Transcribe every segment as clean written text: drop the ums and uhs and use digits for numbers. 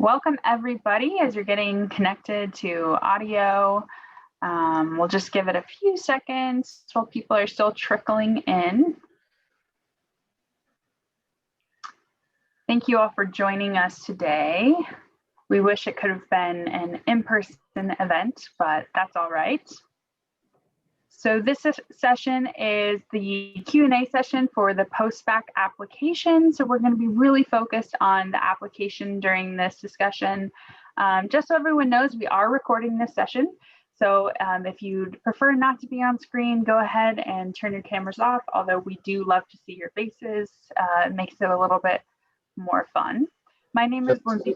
Welcome everybody as you're getting connected to audio. We'll just give it a few seconds while people are still trickling in. Thank you all for joining us today. We wish it could have been an in-person event, but that's all right. So this session is the Q&A session for the post-bac application. So we're going to be really focused on the application during this discussion. Just so everyone knows, we are recording this session. So if you'd prefer not to be on screen, go ahead and turn your cameras off, although we do love to see your faces. It makes it a little bit more fun. My name is Lindsay.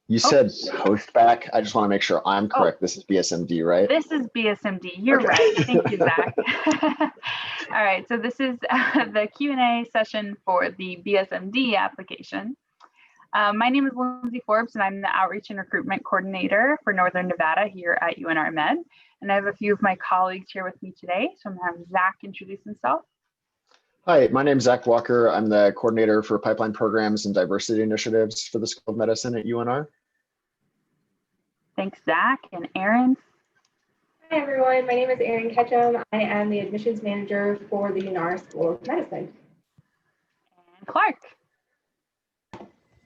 You said post-bac. I just want to make sure I'm correct. This is BSMD, right? This is BSMD. You're Okay. right. Thank you, Zach. All right. So this is the Q&A session for the BSMD application. My name is Lindsay Forbes, and I'm the Outreach and Recruitment Coordinator for Northern Nevada here at UNR Med. And I have a few of my colleagues here with me today. So I'm going to have Zach introduce himself. Hi, my name is Zach Walker. I'm the coordinator for pipeline programs and diversity initiatives for the School of Medicine at UNR. Thanks, Zach. And Erin. Hi, everyone. My name is Erin Ketchum. I am the admissions manager for the UNR School of Medicine. And Clark.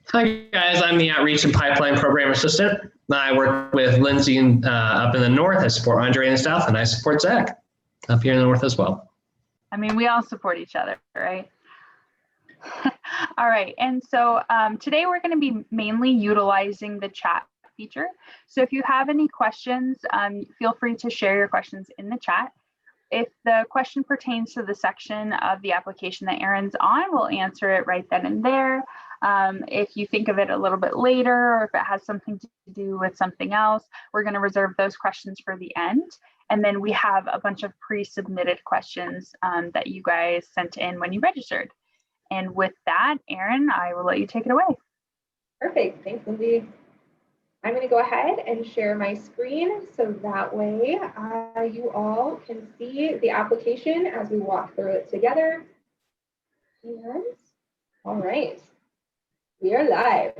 Hi, guys. I'm the Outreach and Pipeline Program Assistant. I work with Lindsay up in the north. I support Andre in the south, and I support Zach up here in the north as well. I mean, we all support each other, right? All right, and so today we're going to be mainly utilizing the chat feature. So if you have any questions, feel free to share your questions in the chat. If the question pertains to the section of the application that Erin's on, we'll answer it right then and there. If you think of it a little bit later, or if it has something to do with something else, we're going to reserve those questions for the end. And then we have a bunch of pre-submitted questions that you guys sent in when you registered. And with that, Erin, I will let you take it away. Perfect. Thanks, Lindsay. I'm going to go ahead and share my screen so that way you all can see the application as we walk through it together. And all right, we are live.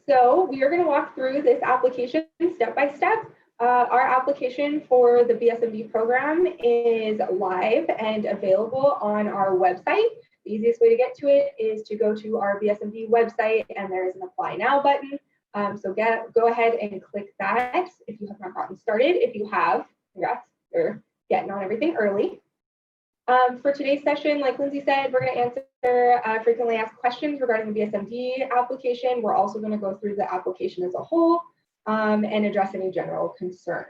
So we are going to walk through this application step by step. Our application for the BSMD program is live and available on our website. The easiest way to get to it is to go to our BSMD website, and there is an Apply Now button. So go ahead and click that if you have not gotten started. If you have, congrats, you're getting on everything early. For today's session, like Lindsay said, we're going to answer frequently asked questions regarding the BSMD application. We're also going to go through the application as a whole and address any general concerns.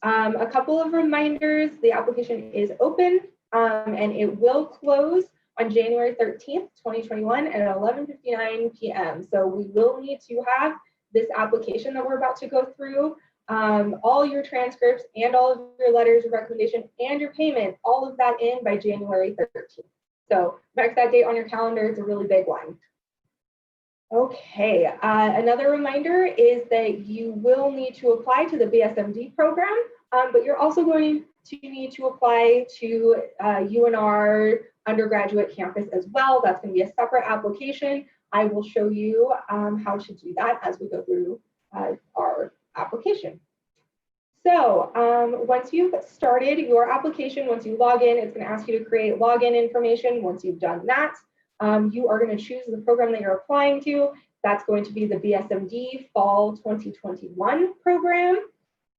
A couple of reminders: the application is open and it will close on January 13th, 2021 at 11:59 p.m. So we will need to have this application that we're about to go through, all your transcripts and all of your letters of recommendation and your payment, all of that in by January 13th. So mark that date on your calendar. It's a really big one. Okay, another reminder is that you will need to apply to the BSMD program, but you're also going to need to apply to UNR undergraduate campus as well. That's going to be a separate application. I will show you how to do that as we go through our application. So once you've started your application, once you log in, it's going to ask you to create login information. Once you've done that, you are going to choose the program that you're applying to. That's going to be the BSMD Fall 2021 program.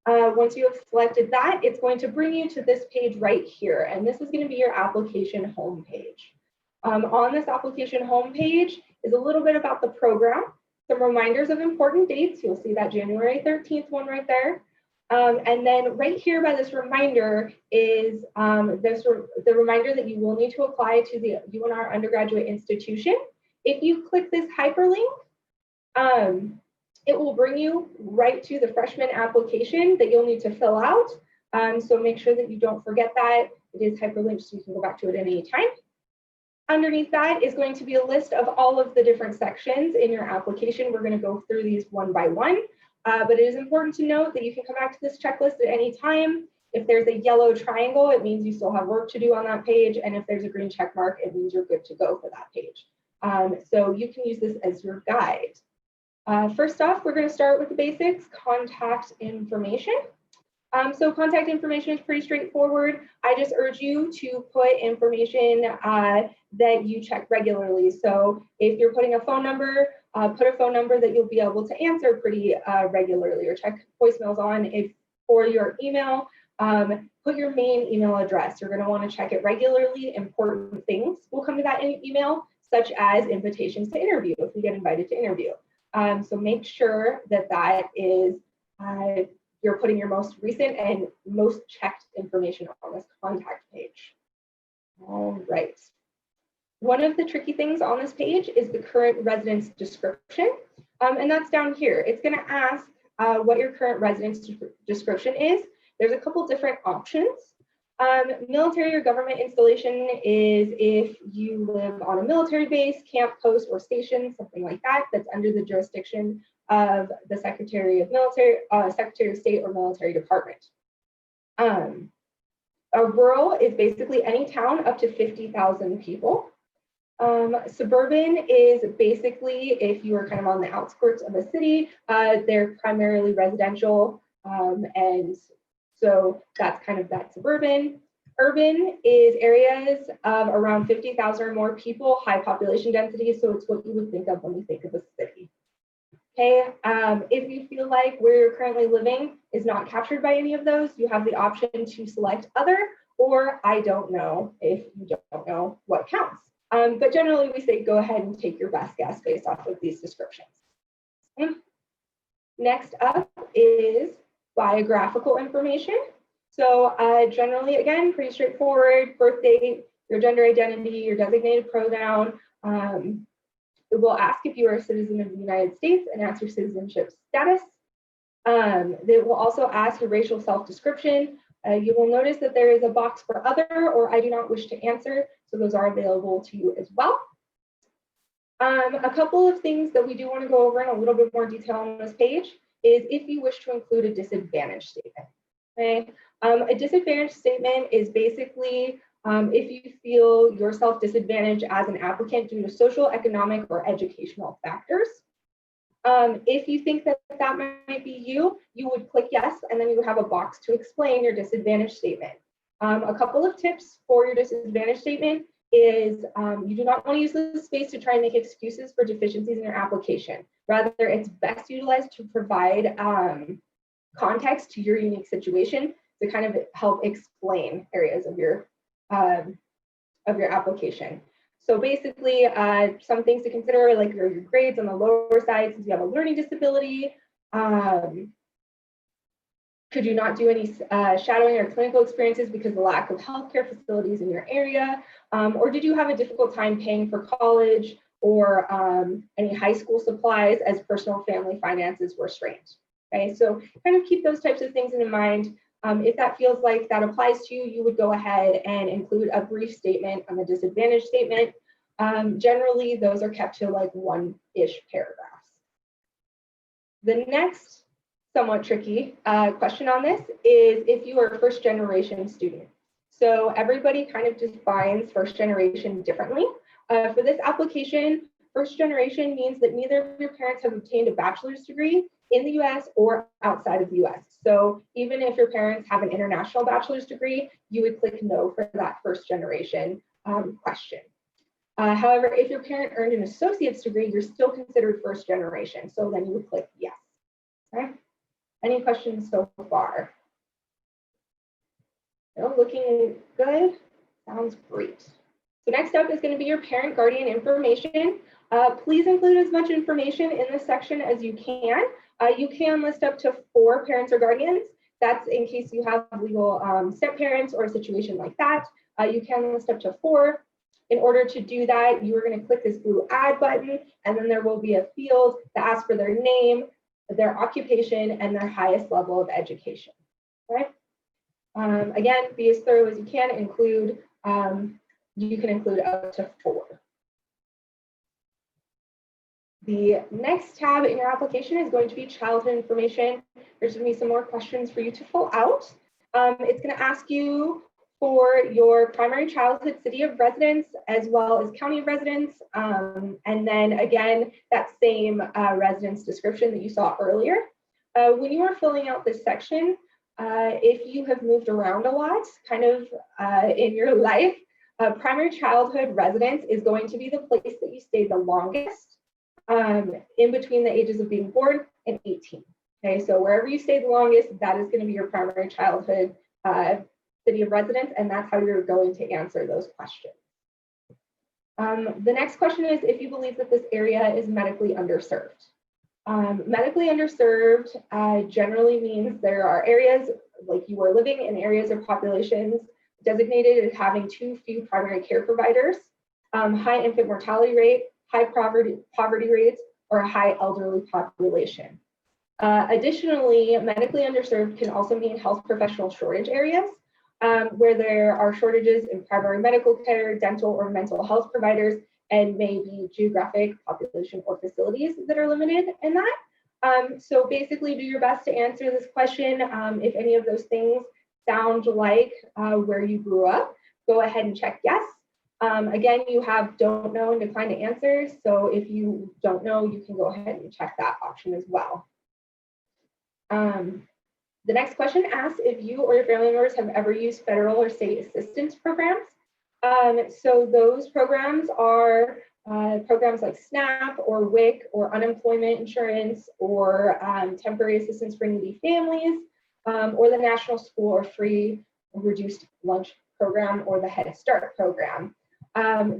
Once you have selected that, it's going to bring you to this page right here, and this is going to be your application homepage. On this application homepage is a little bit about the program, some reminders of important dates. You'll see that January 13th one right there. And then right here by this reminder is the reminder that you will need to apply to the UNR undergraduate institution. If you click this hyperlink, it will bring you right to the freshman application that you'll need to fill out. So make sure that you don't forget that. It is hyperlinked, so you can go back to it at any time. Underneath that is going to be a list of all of the different sections in your application. We're going to go through these one by one. But it is important to note that you can come back to this checklist at any time. If there's a yellow triangle, it means you still have work to do on that page. And if there's a green check mark, it means you're good to go for that page. So you can use this as your guide. First off, we're going to start with the basics, contact information. So contact information is pretty straightforward. I just urge you to put information that you check regularly. So if you're putting a phone number, put a phone number that you'll be able to answer pretty regularly, or check voicemails on. If for your email, put your main email address. You're going to want to check it regularly. Important things will come to that email, such as invitations to interview if you get invited to interview. So make sure that that is you're putting your most recent and most checked information on this contact page. All right. One of the tricky things on this page is the current residence description, and that's down here. It's going to ask what your current residence description is. There's a couple different options. Military or government installation is if you live on a military base, camp, post, or station, something like that, that's under the jurisdiction of the Secretary of State or military department. A rural is basically any town up to 50,000 people. Suburban is basically if you are kind of on the outskirts of a city, they're primarily residential, and so that's kind of that suburban. Urban is areas of around 50,000 or more people, high population density, so it's what you would think of when you think of a city. Okay, if you feel like where you're currently living is not captured by any of those, you have the option to select other, or I don't know if you don't know what counts. But generally we say go ahead and take your best guess based off of these descriptions. Next up is biographical information. So generally, again, pretty straightforward: birth date, your gender identity, your designated pronoun. It will ask if you are a citizen of the United States and ask your citizenship status. They will also ask your racial self-description. You will notice that there is a box for other or I do not wish to answer, so those are available to you as well. A couple of things that we do want to go over in a little bit more detail on this page is if you wish to include a disadvantage statement. Okay? A disadvantage statement is basically if you feel yourself disadvantaged as an applicant due to social, economic, or educational factors. If you think that that might be you, you would click yes, and then you would have a box to explain your disadvantage statement. A couple of tips for your disadvantage statement is you do not want to use this space to try and make excuses for deficiencies in your application. Rather, it's best utilized to provide context to your unique situation to kind of help explain areas of your application. So basically, some things to consider, like your grades on the lower side, since you have a learning disability. Could you not do any shadowing or clinical experiences because of the lack of healthcare facilities in your area? Or did you have a difficult time paying for college or any high school supplies as personal family finances were strained? Okay, so kind of keep those types of things in mind. If that feels like that applies to you, you would go ahead and include a brief statement on the disadvantage statement. Generally, those are kept to like one-ish paragraphs. The next somewhat tricky question on this is if you are a first-generation student. So everybody kind of defines first generation differently. For this application, first generation means that neither of your parents have obtained a bachelor's degree in the US or outside of the US. So even if your parents have an international bachelor's degree, you would click no for that first generation question. However, if your parent earned an associate's degree, you're still considered first generation. So then you would click yes. Okay. Any questions so far? No, looking good. Sounds great. So next up is going to be your parent guardian information. Please include as much information in this section as you can. You can list up to 4 parents or guardians. That's in case you have legal step parents or a situation like that. You can list up to 4. In order to do that, you are going to click this blue add button, and then there will be a field that asks for their name, their occupation, and their highest level of education. Okay? Again, be as thorough as you can. You can include up to 4. The next tab in your application is going to be childhood information. There's going to be some more questions for you to fill out. It's going to ask you for your primary childhood city of residence as well as county of residence. And then again, that same residence description that you saw earlier. When you are filling out this section, if you have moved around a lot kind of in your life, primary childhood residence is going to be the place that you stay the longest in between the ages of being born and 18. Okay, so wherever you stay the longest, that is going to be your primary childhood city of residence, and that's how you're going to answer those questions. The next question is if you believe that this area is medically underserved. Medically underserved generally means there are areas like you are living in areas or populations designated as having too few primary care providers, high infant mortality rate, high poverty rates, or a high elderly population. Additionally, medically underserved can also mean health professional shortage areas where there are shortages in primary medical care, dental, or mental health providers, and maybe geographic population or facilities that are limited in that. So basically do your best to answer this question. If any of those things sound like where you grew up, go ahead and check yes. Again, you have don't know and decline to answer. So if you don't know, you can go ahead and check that option as well. The next question asks if you or your family members have ever used federal or state assistance programs. So those programs are programs like SNAP or WIC or unemployment insurance or temporary assistance for needy families or the National School or Free Reduced Lunch Program or the Head Start program.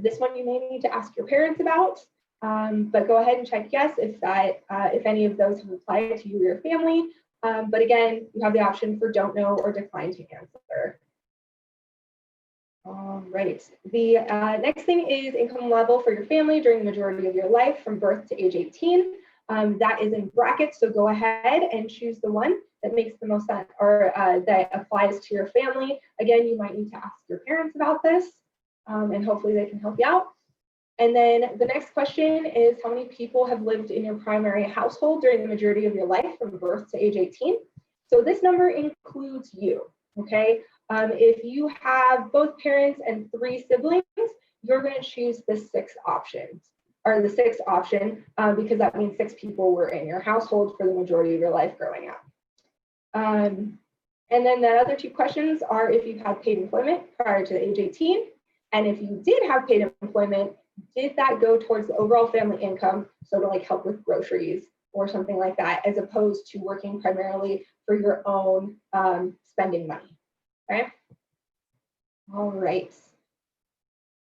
This one you may need to ask your parents about, but go ahead and check yes if any of those have applied to you or your family. But again, you have the option for don't know or decline to answer. All right, the next thing is income level for your family during the majority of your life from birth to age 18. That is in brackets, so go ahead and choose the one that makes the most sense or that applies to your family. Again, you might need to ask your parents about this and hopefully they can help you out. And then the next question is how many people have lived in your primary household during the majority of your life from birth to age 18? So this number includes you, okay? If you have both parents and 3 siblings, you're going to choose the 6th option, because that means 6 people were in your household for the majority of your life growing up. And then the other 2 questions are if you've had paid employment prior to age 18, and if you did have paid employment, did that go towards the overall family income, so to like help with groceries or something like that, as opposed to working primarily for your own spending money, okay? All right.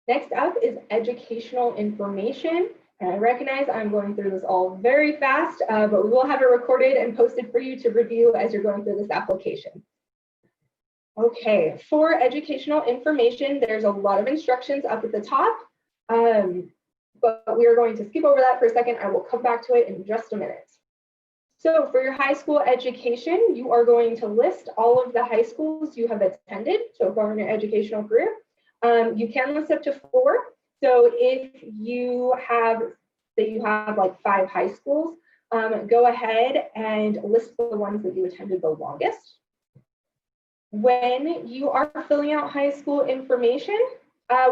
Next up is educational information. And I recognize I'm going through this all very fast, but we will have it recorded and posted for you to review as you're going through this application. Okay, for educational information, there's a lot of instructions up at the top. But we are going to skip over that for a second. I will come back to it in just a minute. So for your high school education, you are going to list all of the high schools you have attended so far in your educational career. You can list up to 4. So if you have like 5 high schools, go ahead and list the ones that you attended the longest. When you are filling out high school information,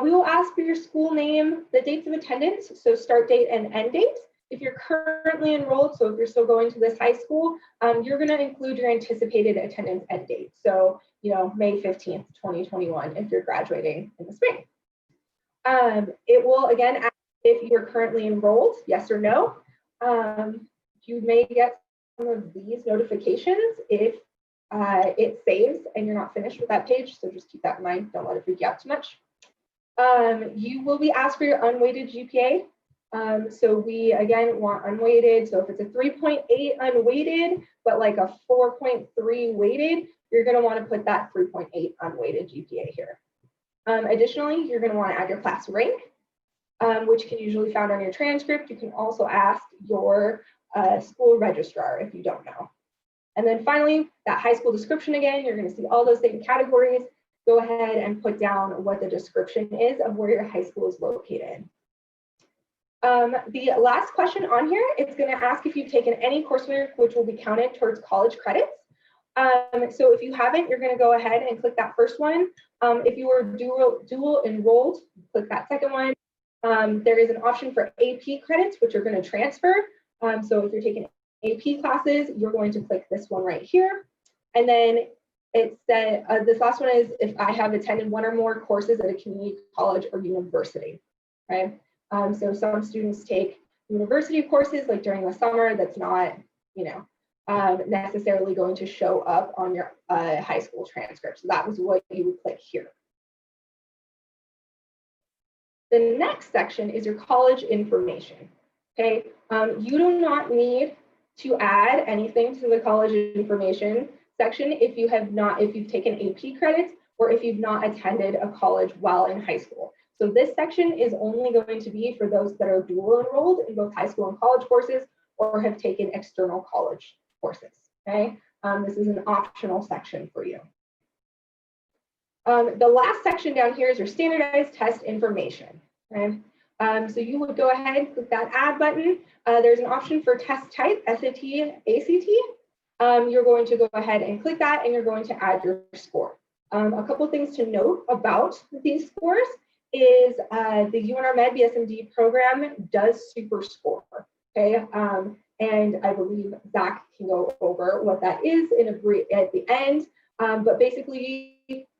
we will ask for your school name, the dates of attendance, so start date and end date. If you're currently enrolled, so if you're still going to this high school, you're going to include your anticipated attendance end date. So, May 15th, 2021, if you're graduating in the spring. It will, again, ask if you're currently enrolled, yes or no. You may get some of these notifications if it saves and you're not finished with that page, so just keep that in mind. Don't let it freak you out too much. You will be asked for your unweighted GPA. So we, again, want unweighted. So if it's a 3.8 unweighted, but like a 4.3 weighted, you're going to want to put that 3.8 unweighted GPA here. Additionally, you're going to want to add your class rank, which can usually be found on your transcript. You can also ask your school registrar if you don't know. And then finally, that high school description again, you're going to see all those same categories. Go ahead and put down what the description is of where your high school is located. The last question on here, it's going to ask if you've taken any coursework which will be counted towards college credits. So if you haven't, you're going to go ahead and click that first one. If you are dual enrolled, click that second one. There is an option for AP credits, which are going to transfer. So if you're taking AP classes, you're going to click this one right here. And then it said, this last one is if I have attended one or more courses at a community college or university, right? So some students take university courses like during the summer that's not, necessarily going to show up on your high school transcript. So that was what you would click here. The next section is your college information, okay? You do not need to add anything to the college information section if you've taken AP credits or if you've not attended a college while in high school. So this section is only going to be for those that are dual enrolled in both high school and college courses or have taken external college courses, okay? This is an optional section for you. The last section down here is your standardized test information, okay? So you would go ahead and click that add button. There's an option for test type, SAT, ACT. You're going to go ahead and click that and you're going to add your score. A couple things to note about these scores is the UNR Med BSMD program does super score, okay? And I believe Zach can go over what that is at the end. But basically,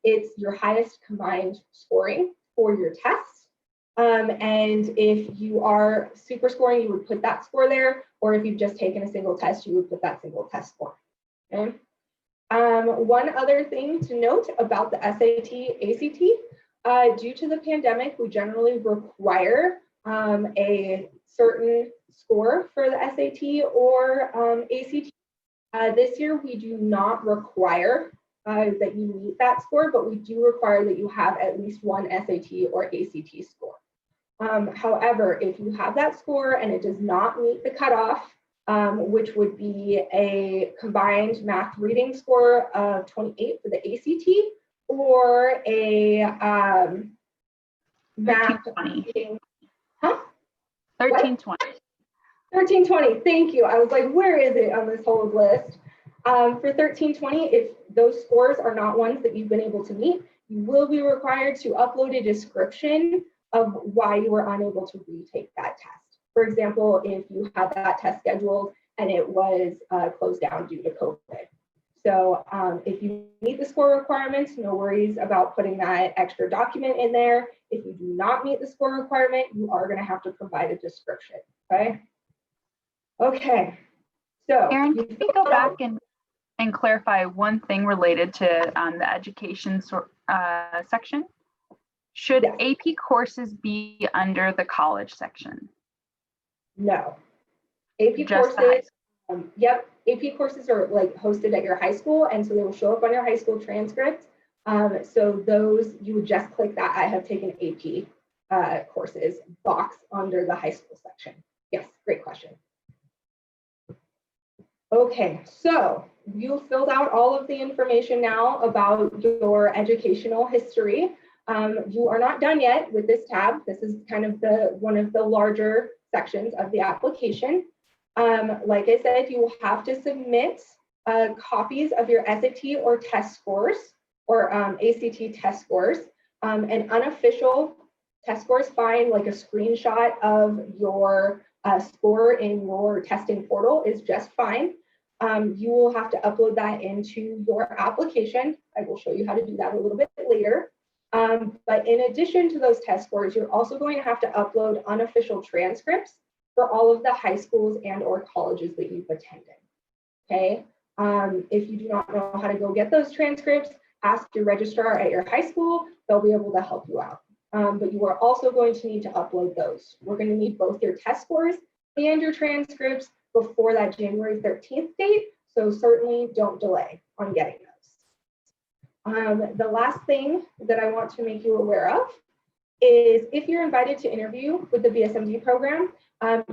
it's your highest combined scoring for your test. And if you are super scoring, you would put that score there. Or if you've just taken a single test, you would put that single test score. Okay. One other thing to note about the SAT, ACT, due to the pandemic, we generally require a certain score for the SAT or ACT. This year, we do not require that you meet that score, but we do require that you have at least one SAT or ACT score. However, if you have that score and it does not meet the cutoff, which would be a combined math reading score of 28 for the ACT or a math reading, 1320. 1320, thank you. I was like, where is it on this whole list? For 1320, if those scores are not ones that you've been able to meet, you will be required to upload a description of why you were unable to retake that test. For example, if you had that test scheduled and it was closed down due to COVID. So if you meet the score requirements, no worries about putting that extra document in there. If you do not meet the score requirement, you are going to have to provide a description, okay? Okay, so Erin, can you go back and clarify one thing related to the education section? Should Yes. AP courses be under the college section? No. AP Just courses, yep, AP courses are like hosted at your high school, and so they will show up on your high school transcript. So those, you would just click that I have taken AP courses box under the high school section. Yes, great question. Okay, so you filled out all of the information now about your educational history. You are not done yet with this tab. This is kind of one of the larger sections of the application. Like I said, you will have to submit copies of your SAT or test scores or ACT test scores. An unofficial test score is fine, like a screenshot of your score in your testing portal is just fine. You will have to upload that into your application. I will show you how to do that a little bit later. But in addition to those test scores, you're also going to have to upload unofficial transcripts for all of the high schools and or colleges that you've attended, okay? If you do not know how to go get those transcripts, ask your registrar at your high school. They'll be able to help you out. But you are also going to need to upload those. We're going to need both your test scores and your transcripts before that January 13th date. So certainly don't delay on getting those. The last thing that I want to make you aware of is if you're invited to interview with the BSMD program,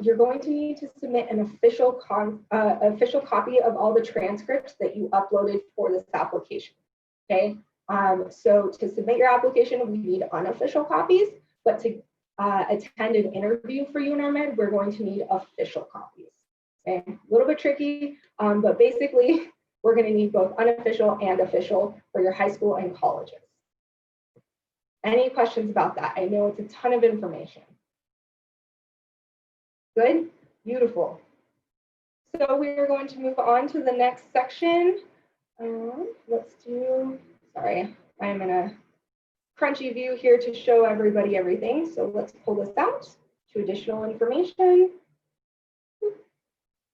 you're going to need to submit an official copy of all the transcripts that you uploaded for this application, okay? So to submit your application, we need unofficial copies, but to attend an interview for UNR Med, we're going to need official copies. Okay? A little bit tricky, but basically, we're going to need both unofficial and official for your high school and colleges. Any questions about that? I know it's a ton of information. Good, beautiful. So we are going to move on to the next section. Let's do, sorry, I'm in a crunchy view here to show everybody everything. So let's pull this out to additional information.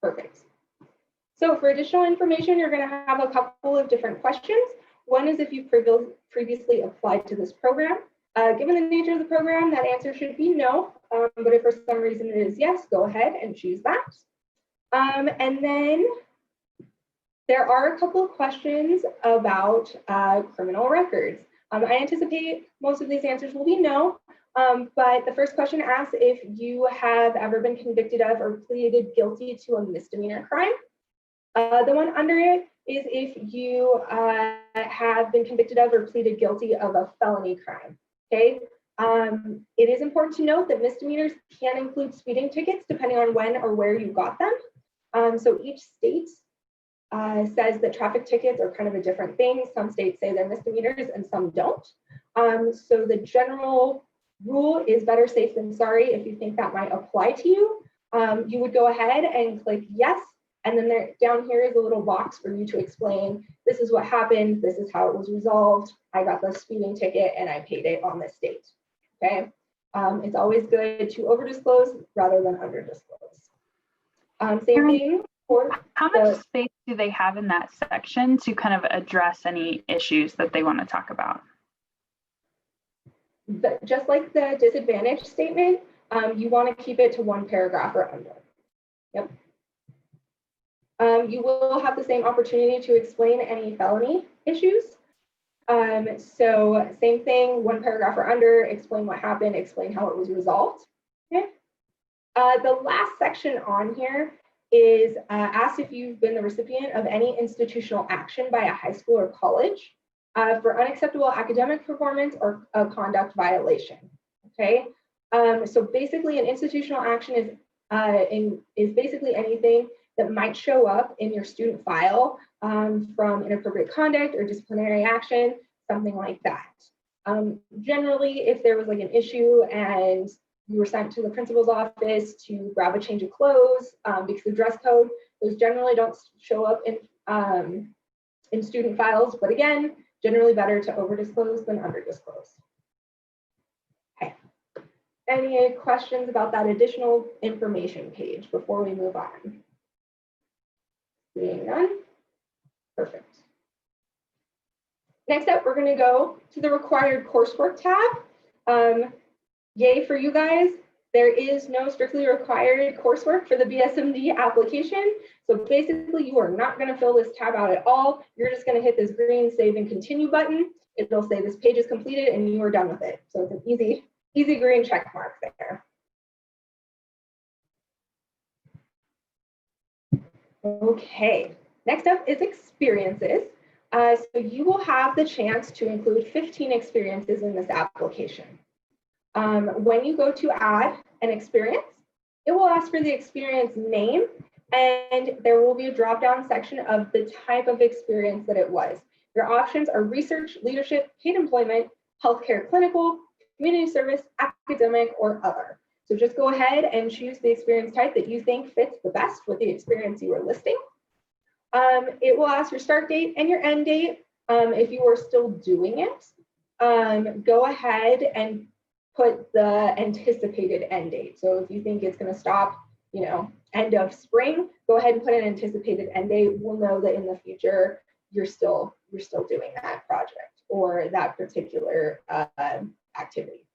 Perfect. So for additional information, you're going to have a couple of different questions. One is if you've previously applied to this program. Given the nature of the program, that answer should be no. But if for some reason it is yes, go ahead and choose that. And then there are a couple of questions about criminal records. I anticipate most of these answers will be no, but the first question asks if you have ever been convicted of or pleaded guilty to a misdemeanor crime. The one under it is if you have been convicted of or pleaded guilty of a felony crime, okay? It is important to note that misdemeanors can include speeding tickets depending on when or where you got them. So each state says that traffic tickets are kind of a different thing. Some states say they're misdemeanors and some don't. So the general rule is better safe than sorry. If you think that might apply to you, you would go ahead and click yes. And then there, down here is a little box for you to explain, this is what happened, this is how it was resolved, I got the speeding ticket and I paid it on this date, okay? It's always good to over-disclose rather than under-disclose. Same thing for how much space do they have in that section to kind of address any issues that they want to talk about? Just like the disadvantage statement, you want to keep it to one paragraph or under. Yep. You will have the same opportunity to explain any felony issues. So same thing, one paragraph or under, explain what happened, explain how it was resolved. Okay. The last section on here is ask if you've been the recipient of any institutional action by a high school or college for unacceptable academic performance or a conduct violation. Okay. So basically an institutional action is basically anything that might show up in your student file from inappropriate conduct or disciplinary action, something like that. Generally, if there was like an issue and you were sent to the principal's office to grab a change of clothes because of dress code, those generally don't show up in student files. But again, generally better to over-disclose than under-disclose. Okay. Any questions about that additional information page before we move on? Seeing none. Perfect. Next up, we're going to go to the required coursework tab. Yay for you guys. There is no strictly required coursework for the BSMD application. So basically, you are not going to fill this tab out at all. You're just going to hit this green save and continue button. It'll say this page is completed and you are done with it. So it's an easy green check mark there. Okay, next up is experiences. So you will have the chance to include 15 experiences in this application. When you go to add an experience, it will ask for the experience name, and there will be a drop-down section of the type of experience that it was. Your options are research, leadership, paid employment, healthcare clinical, community service, academic, or other. So just go ahead and choose the experience type that you think fits the best with the experience you are listing. It will ask your start date and your end date. If you are still doing it, go ahead and put the anticipated end date. So if you think it's going to stop, end of spring, go ahead and put an anticipated end date. We'll know that in the future you're still doing that project or that particular activity.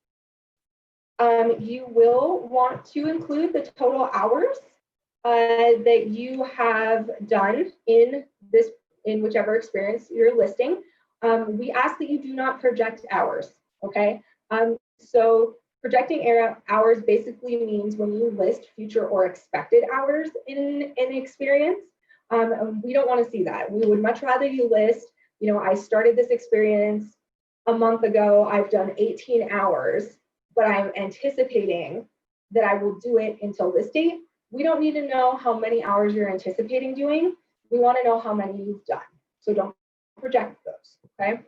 You will want to include the total hours that you have done in whichever experience you're listing. We ask that you do not project hours, okay? So projecting hours basically means when you list future or expected hours in an experience, we don't want to see that. We would much rather you list, I started this experience a month ago, I've done 18 hours, but I'm anticipating that I will do it until this date. We don't need to know how many hours you're anticipating doing. We want to know how many you've done. So don't project those, okay?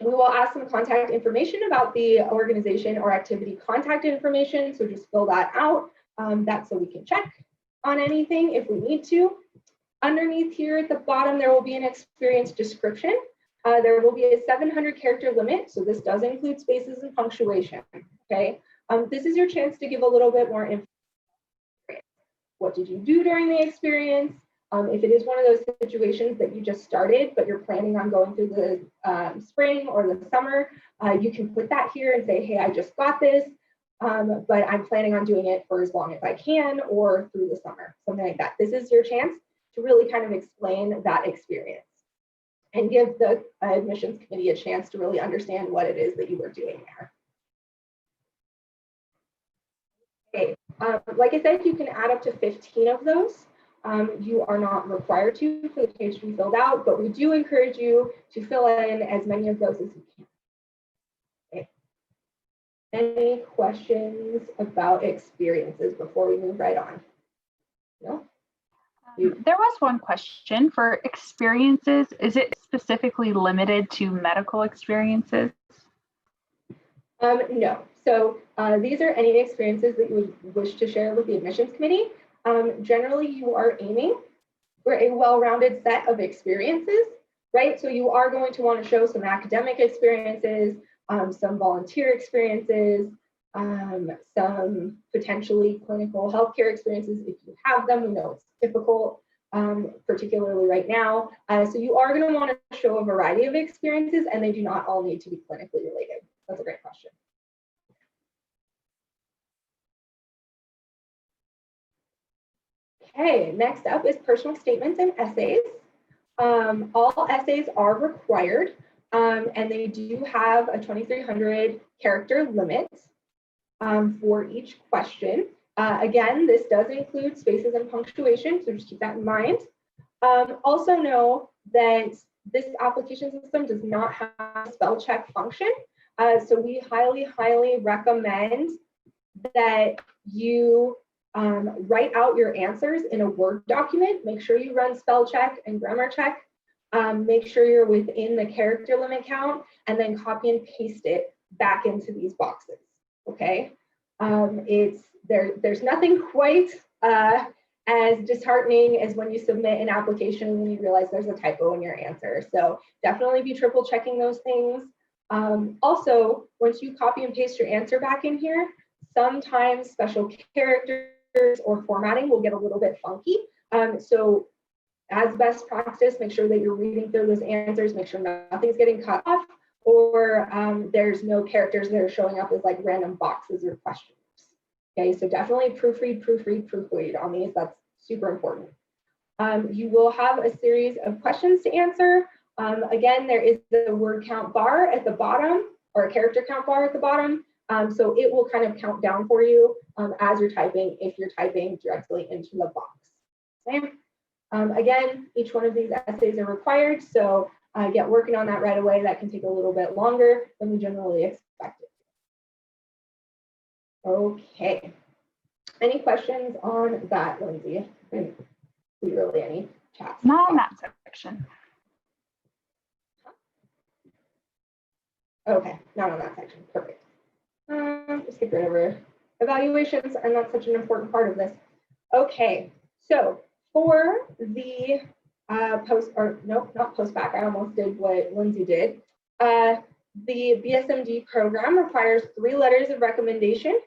We will ask some contact information about the organization or activity contact information, so just fill that out. That's so we can check on anything if we need to. Underneath here at the bottom, there will be an experience description. There will be a 700 character limit, so this does include spaces and punctuation, okay? This is your chance to give a little bit more information. What did you do during the experience? If it is one of those situations that you just started, but you're planning on going through the spring or the summer, you can put that here and say, hey, I just got this, but I'm planning on doing it for as long as I can or through the summer, something like that. This is your chance to really kind of explain that experience and give the admissions committee a chance to really understand what it is that you were doing there. Okay, like I said, you can add up to 15 of those. You are not required to for the page to be filled out, but we do encourage you to fill in as many of those as you can. Okay. Any questions about experiences before we move right on? No? There was one question for experiences. Is it specifically limited to medical experiences? No. So these are any experiences that you would wish to share with the admissions committee. Generally, you are aiming for a well-rounded set of experiences, right? So you are going to want to show some academic experiences, some volunteer experiences, some potentially clinical healthcare experiences if you have them. We know it's difficult, particularly right now. So you are going to want to show a variety of experiences, and they do not all need to be clinically related. That's a great question. Okay, next up is personal statements and essays. All essays are required, and they do have a 2,300 character limit for each question. Again, this does include spaces and punctuation, so just keep that in mind. Also know that this application system does not have a spell check function, so we highly recommend that you write out your answers in a Word document. Make sure you run spell check and grammar check. Make sure you're within the character limit count, and then copy and paste it back into these boxes, okay? There's nothing quite as disheartening as when you submit an application and you realize there's a typo in your answer. So definitely be triple checking those things. Also, once you copy and paste your answer back in here, sometimes special characters or formatting will get a little bit funky. So as best practice, make sure that you're reading through those answers, make sure nothing's getting cut off, or there's no characters that are showing up as like random boxes or questions. Okay, so definitely proofread on these. That's super important. You will have a series of questions to answer. Again, there is the word count bar at the bottom, or a character count bar at the bottom. So it will kind of count down for you as you're typing, if you're typing directly into the box. Okay. Again, each one of these essays are required, so get working on that right away. That can take a little bit longer than we generally expect it. Okay. Any questions on that, Lindsay? I didn't see really any chats. Not in that section. Okay, not on that section. Perfect. Just skip right over evaluations, and that's such an important part of this. Okay, so for the not post-bac, I almost did what Lindsay did. The BSMD program requires 3 letters of recommendation.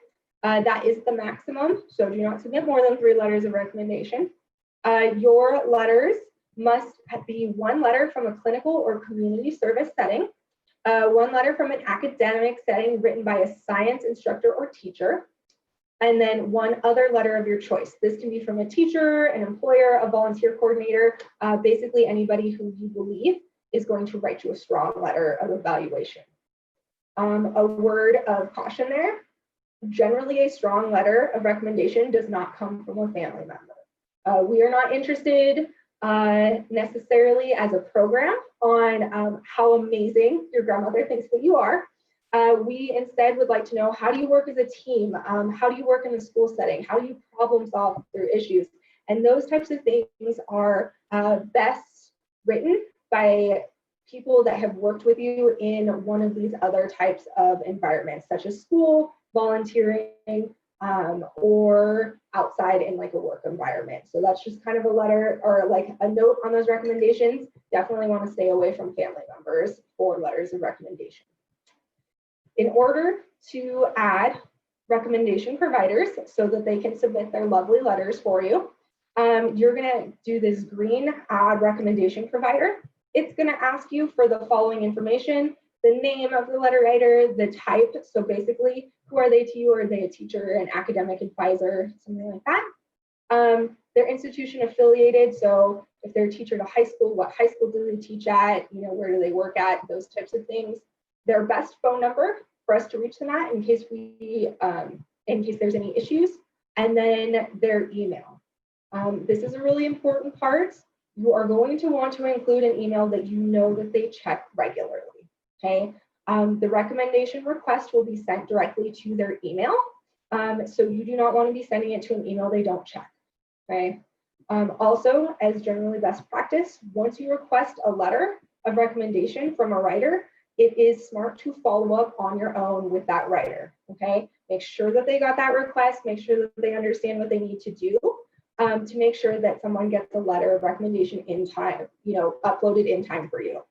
That is the maximum, so do not submit more than 3 letters of recommendation. Your letters must be 1 letter from a clinical or community service setting, 1 letter from an academic setting written by a science instructor or teacher, and then 1 other letter of your choice. This can be from a teacher, an employer, a volunteer coordinator, basically anybody who you believe is going to write you a strong letter of evaluation. A word of caution there. Generally, a strong letter of recommendation does not come from a family member. We are not interested necessarily as a program on how amazing your grandmother thinks that you are. We instead would like to know, how do you work as a team? How do you work in the school setting? How do you problem solve through issues? And those types of things are best written by people that have worked with you in one of these other types of environments, such as school, volunteering, or outside in like a work environment. So that's just kind of a letter or like a note on those recommendations. Definitely want to stay away from family members for letters of recommendation. In order to add recommendation providers so that they can submit their lovely letters for you, you're going to do this green add recommendation provider. It's going to ask you for the following information: the name of the letter writer, the type. So basically, who are they to you? Are they a teacher, an academic advisor, something like that? Their institution affiliated. So if they're a teacher to high school, what high school do they teach at? You know, where do they work at? Those types of things. Their best phone number for us to reach them at in case there's any issues, and then their email. This is a really important part. You are going to want to include an email that you know that they check regularly, okay? The recommendation request will be sent directly to their email, so you do not want to be sending it to an email they don't check, okay? Also, as generally best practice, once you request a letter of recommendation from a writer, it is smart to follow up on your own with that writer, okay? Make sure that they got that request, make sure that they understand what they need to do to make sure that someone gets a letter of recommendation in time, you know, uploaded in time for you.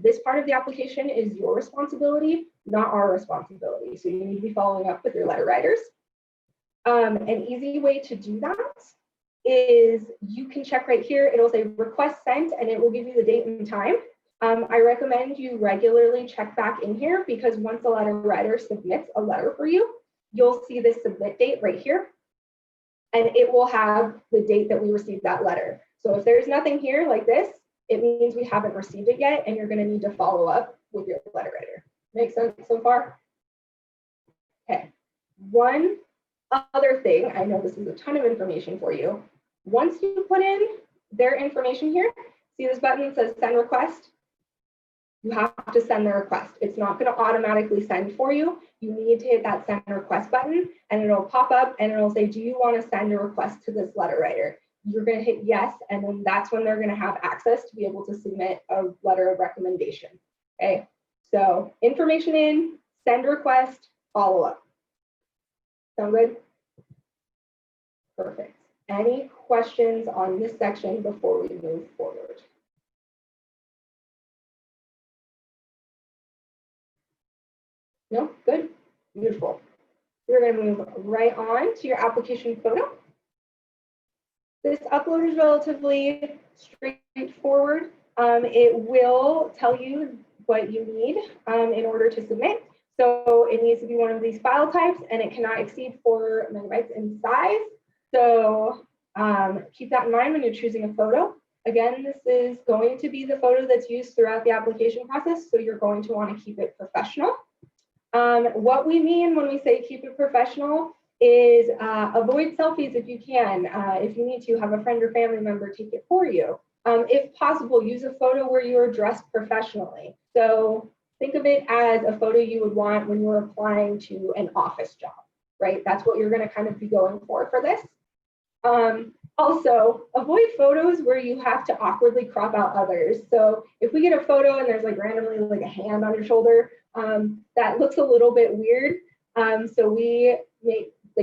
This part of the application is your responsibility, not our responsibility. So you need to be following up with your letter writers. An easy way to do that is you can check right here. It'll say request sent, and it will give you the date and time. I recommend you regularly check back in here, because once a letter writer submits a letter for you, you'll see the submit date right here, and it will have the date that we received that letter. So if there's nothing here like this, it means we haven't received it yet, and you're going to need to follow up with your letter writer. Make sense so far? Okay. One other thing, I know this is a ton of information for you. Once you put in their information here, see this button that says send request? You have to send the request. It's not going to automatically send for you. You need to hit that send request button, and it'll pop up and it'll say, do you want to send a request to this letter writer? You're going to hit yes, and then that's when they're going to have access to be able to submit a letter of recommendation. Okay, so information in, send request, follow up. Sound good? Perfect. Any questions on this section before we move forward? No? Good? Beautiful. We're going to move right on to your application photo. This upload is relatively straightforward. It will tell you what you need in order to submit. So it needs to be one of these file types, and it cannot exceed 4 megabytes in size. So keep that in mind when you're choosing a photo. Again, this is going to be the photo that's used throughout the application process, so you're going to want to keep it professional. What we mean when we say keep it professional is avoid selfies if you can. If you need to, have a friend or family member take it for you. If possible, use a photo where you are dressed professionally. So think of it as a photo you would want when you're applying to an office job, right? That's what you're going to kind of be going for this. Also, avoid photos where you have to awkwardly crop out others. So if we get a photo and there's like randomly like a hand on your shoulder, that looks a little bit weird. So we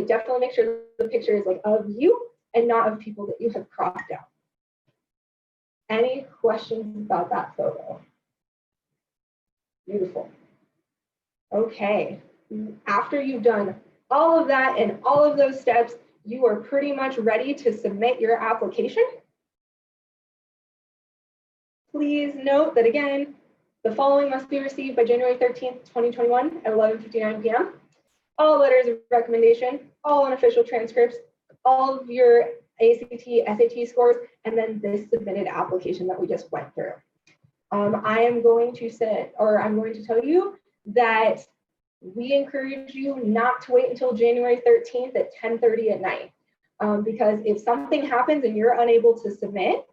definitely make sure the picture is like of you and not of people that you have cropped out. Any questions about that photo? Beautiful. Okay, after you've done all of that and all of those steps, you are pretty much ready to submit your application. Please note that again, the following must be received by January 13th, 2021 at 11:59 p.m. All letters of recommendation, all unofficial transcripts, all of your ACT, SAT scores, and then this submitted application that we just went through. I'm going to tell you that we encourage you not to wait until January 13th at 10:30 at night. Because if something happens and you're unable to submit,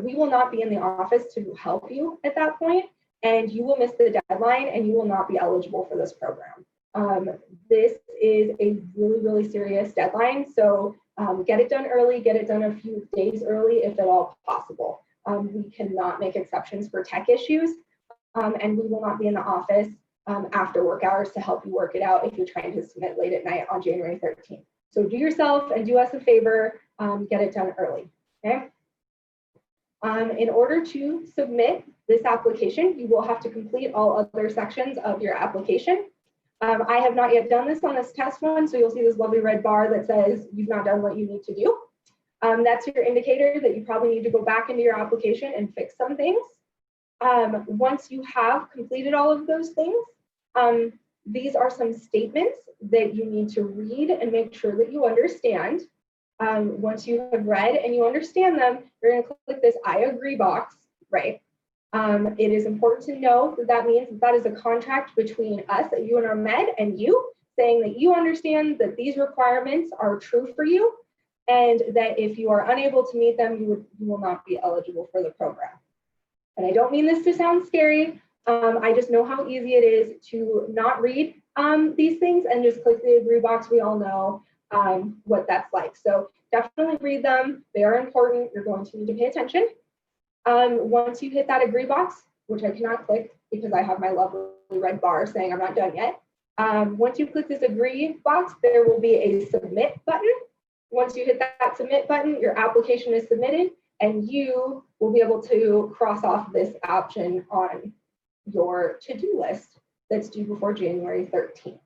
we will not be in the office to help you at that point, and you will miss the deadline and you will not be eligible for this program. This is a really, really serious deadline. So get it done early, get it done a few days early if at all possible. we cannot make exceptions for tech issues, and we will not be in the office after work hours to help you work it out if you're trying to submit late at night on January 13th. So do yourself and do us a favor, get it done early, okay? In order to submit this application, you will have to complete all other sections of your application. I have not yet done this on this test one, so you'll see this lovely red bar that says you've not done what you need to do. That's your indicator that you probably need to go back into your application and fix some things. Once you have completed all of those things, these are some statements that you need to read and make sure that you understand. Once you have read and you understand them, you're going to click this I agree box, right? It is important to know that that means that is a contract between us at UNR Med and you, saying that you understand that these requirements are true for you, and that if you are unable to meet them, you will not be eligible for the program. And I don't mean this to sound scary. I just know how easy it is to not read these things and just click the agree box. We all know what that's like. So definitely read them. They are important. You're going to need to pay attention. Once you hit that agree box, which I cannot click because I have my lovely red bar saying I'm not done yet. Once you click this agree box, there will be a submit button. Once you hit that submit button, your application is submitted and you will be able to cross off this option on your to-do list that's due before January 13th.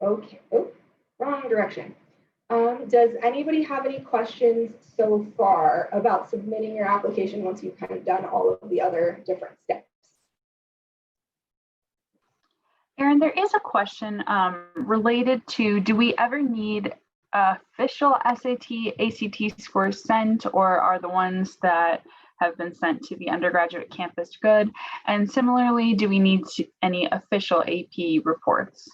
Okay, oh, wrong direction. Does anybody have any questions so far about submitting your application once you've kind of done all of the other different steps? Erin, there is a question related to, do we ever need official SAT, ACT scores sent, or are the ones that have been sent to the undergraduate campus good? And similarly, do we need any official AP reports?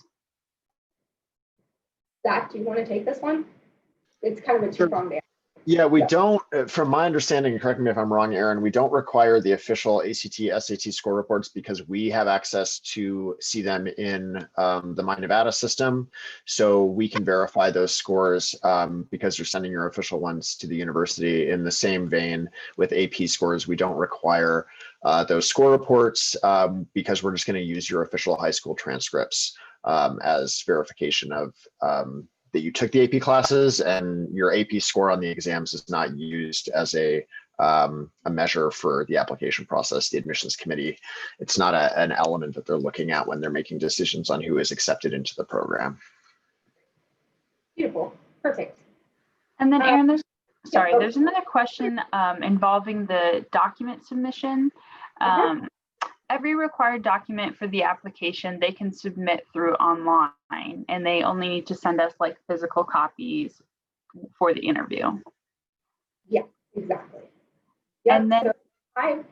Zach, do you want to take this one? It's kind of a two-pronged answer. Yeah, we don't, from my understanding, and correct me if I'm wrong, Erin, we don't require the official ACT, SAT score reports because we have access to see them in the My Nevada system. So we can verify those scores because you're sending your official ones to the university. In the same vein with AP scores, we don't require those score reports because we're just going to use your official high school transcripts as verification of that you took the AP classes, and your AP score on the exams is not used as a measure for the application process. The admissions committee, it's not an element that they're looking at when they're making decisions on who is accepted into the program. Beautiful, perfect. And then Erin, there's another question involving the document submission. Every required document for the application they can submit through online, and they only need to send us like physical copies for the interview. Yeah, exactly. Yeah, and then so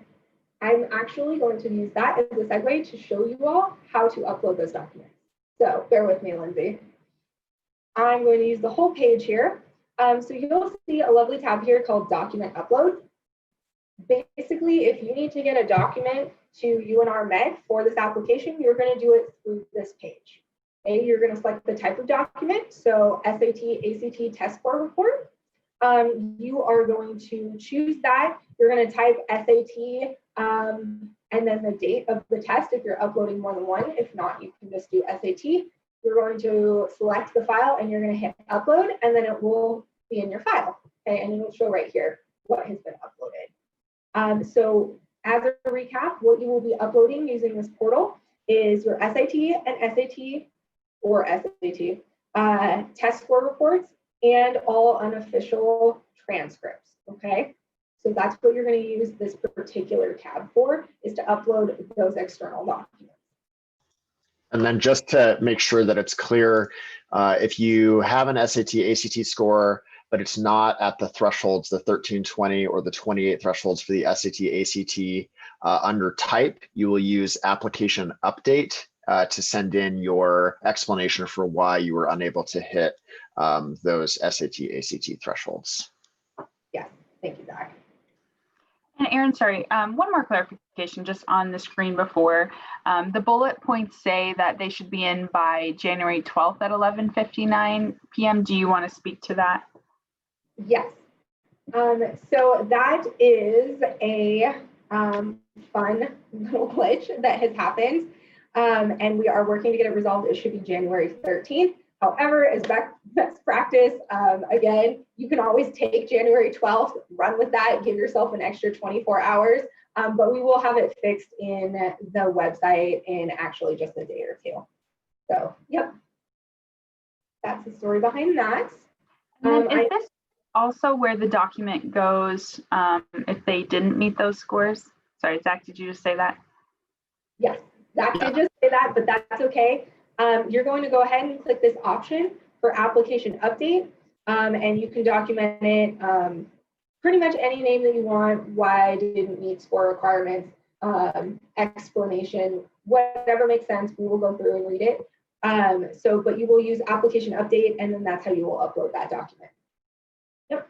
I'm actually going to use that as a segue to show you all how to upload those documents. So bear with me, Lindsay. I'm going to use the whole page here. So you'll see a lovely tab here called Document Upload. Basically, if you need to get a document to UNR Med for this application, you're going to do it through this page. Okay, you're going to select the type of document, so SAT, ACT test score report. You are going to choose that. You're going to type SAT and then the date of the test if you're uploading more than one. If not, you can just do SAT. You're going to select the file and you're going to hit upload, and then it will be in your file. Okay, and it'll show right here what has been uploaded. So as a recap, what you will be uploading using this portal is your SAT and SAT or SAT test score reports and all unofficial transcripts, okay? So that's what you're going to use this particular tab for, is to upload those external documents. And then just to make sure that it's clear, if you have an SAT, ACT score, but it's not at the thresholds, the 1320 or the 28 thresholds for the SAT, ACT, under type, you will use application update to send in your explanation for why you were unable to hit those SAT, ACT thresholds. Yes, thank you, Zach. And Erin, sorry, one more clarification just on the screen before. The bullet points say that they should be in by January 12th at 11:59 p.m. Do you want to speak to that? Yes. So that is a fun little glitch that has happened. And we are working to get it resolved. It should be January 13th. However, as best practice, again, you can always take January 12th, run with that, give yourself an extra 24 hours, but we will have it fixed in the website in actually just a day or two. So, yep, that's the story behind that. And then is this also where the document goes if they didn't meet those scores? Sorry, Zach, did you just say that? Yes, Zach did just say that, but that's okay. You're going to go ahead and click this option for application update, and you can document it pretty much any name that you want, why didn't meet score requirements, explanation, whatever makes sense, we will go through and read it. But you will use application update, and then that's how you will upload that document. Yep.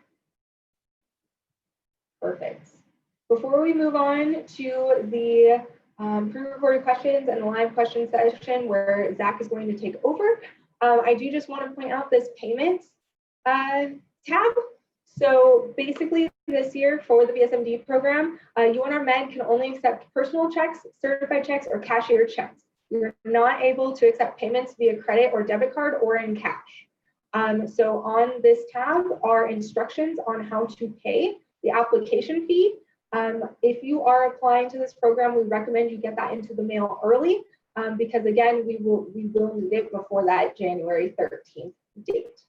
Perfect. Before we move on to the pre-recorded questions and the live question session where Zach is going to take over, I do just want to point out this payments tab. So basically this year for the BSMD program, UNR Med can only accept personal checks, certified checks, or cashier checks. You're not able to accept payments via credit or debit card or in cash. So on this tab are instructions on how to pay the application fee. If you are applying to this program, we recommend you get that into the mail early because again, we will need it before that January 13th date.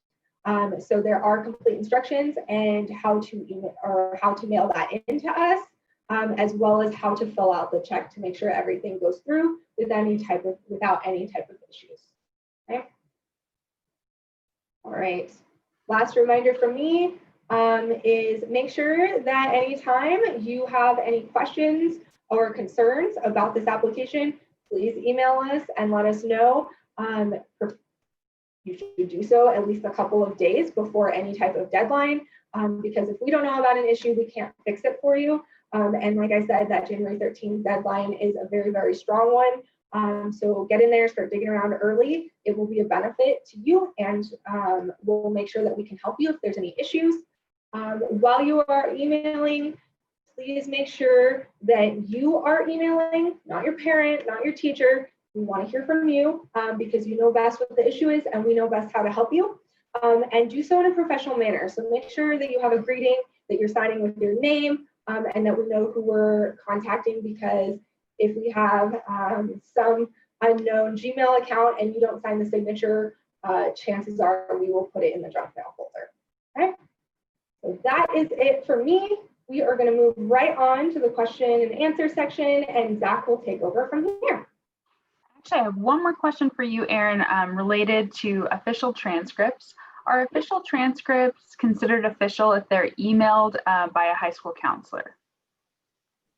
So there are complete instructions and how to email or how to mail that into us, as well as how to fill out the check to make sure everything goes through without any type of issues. Okay. All right. Last reminder from me is make sure that anytime you have any questions or concerns about this application, please email us and let us know. You should do so at least a couple of days before any type of deadline, because if we don't know about an issue, we can't fix it for you. And like I said, that January 13th deadline is a very, very strong one. So get in there, start digging around early. It will be a benefit to you, and we'll make sure that we can help you if there's any issues. While you are emailing, please make sure that you are emailing, not your parent, not your teacher. We want to hear from you because you know best what the issue is and we know best how to help you. And do so in a professional manner. So make sure that you have a greeting, that you're signing with your name, and that we know who we're contacting, because if we have some unknown Gmail account and you don't sign the signature, chances are we will put it in the junk mail folder. Okay, so that is it for me. We are going to move right on to the question and answer section, and Zach will take over from here. Actually, I have one more question for you, Erin, related to official transcripts. Are official transcripts considered official if they're emailed by a high school counselor?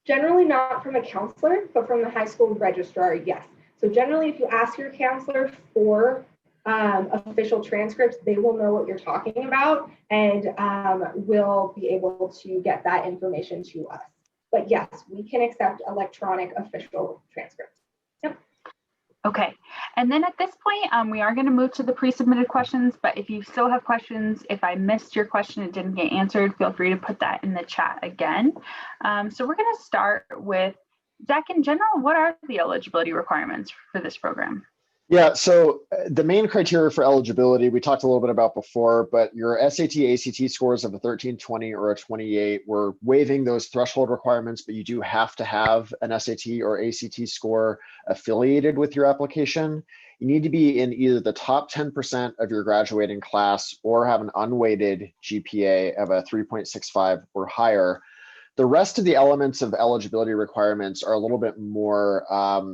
Generally not from a counselor, but from the high school registrar, yes. So generally, if you ask your counselor for official transcripts, they will know what you're talking about and will be able to get that information to us. But yes, we can accept electronic official transcripts. Yep. Okay, and then at this point, we are going to move to the pre-submitted questions, but if you still have questions, if I missed your question, it didn't get answered, feel free to put that in the chat again. So we're going to start with, Zach, in general, what are the eligibility requirements for this program? Yeah, so the main criteria for eligibility we talked a little bit about before, but your SAT, ACT scores of a 13, 20, or a 28, we're waiving those threshold requirements, but you do have to have an SAT or ACT score affiliated with your application. You need to be in either the top 10% of your graduating class or have an unweighted GPA of a 3.65 or higher. The rest of the elements of eligibility requirements are a little bit more,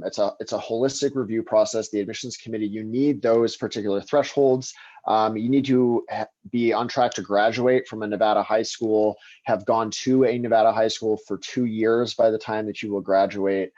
it's a holistic review process. The admissions committee, you need those particular thresholds. You need to be on track to graduate from a Nevada high school, have gone to a Nevada high school for 2 years by the time that you will graduate,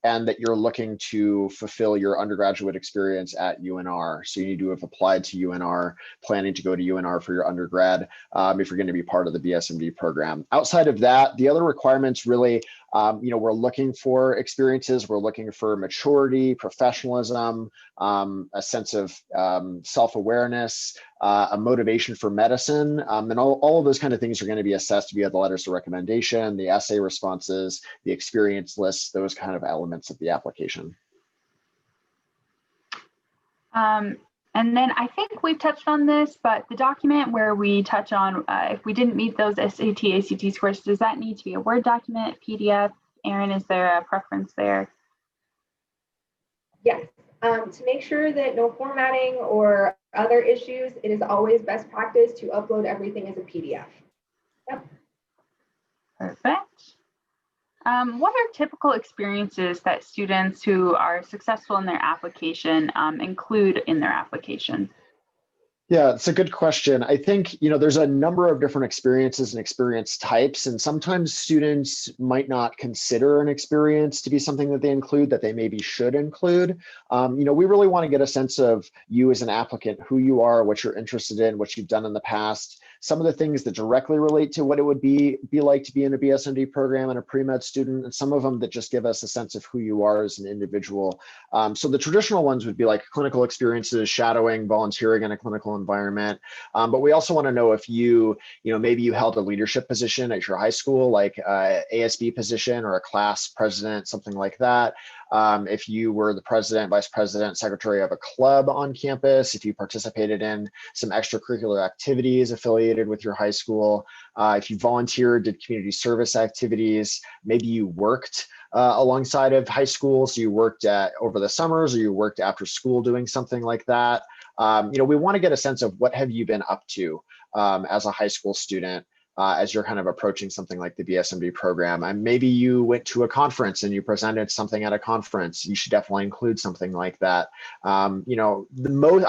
and that you're looking to fulfill your undergraduate experience at UNR. So you need to have applied to UNR, planning to go to UNR for your undergrad if you're going to be part of the BSMD program. Outside of that, the other requirements really We're looking for experiences, we're looking for maturity, professionalism, a sense of self-awareness, a motivation for medicine, and all of those kind of things are going to be assessed via the letters of recommendation, the essay responses, the experience lists, those kind of elements of the application. And then I think we've touched on this, but the document where we touch on if we didn't meet those SAT, ACT scores, does that need to be a Word document, PDF? Erin, is there a preference there? Yes. To make sure that no formatting or other issues, it is always best practice to upload everything as a PDF. Yep. Perfect. What are typical experiences that students who are successful in their application include in their application? Yeah, it's a good question. I think, there's a number of different experiences and experience types, and sometimes students might not consider an experience to be something that they include that they maybe should include. We really want to get a sense of you as an applicant, who you are, what you're interested in, what you've done in the past, some of the things that directly relate to what it would be like to be in a BSMD program and a pre-med student, and some of them that just give us a sense of who you are as an individual. So the traditional ones would be like clinical experiences, shadowing, volunteering in a clinical environment. But we also want to know if maybe you held a leadership position at your high school, like ASB position or a class president, something like that. If you were the president, vice president, secretary of a club on campus, if you participated in some extracurricular activities affiliated with your high school, if you volunteered, did community service activities, maybe you worked alongside of high school, so you worked over the summers or you worked after school doing something like that. We want to get a sense of what have you been up to as a high school student as you're kind of approaching something like the BSMD program. And maybe you went to a conference and you presented something at a conference. You should definitely include something like that. I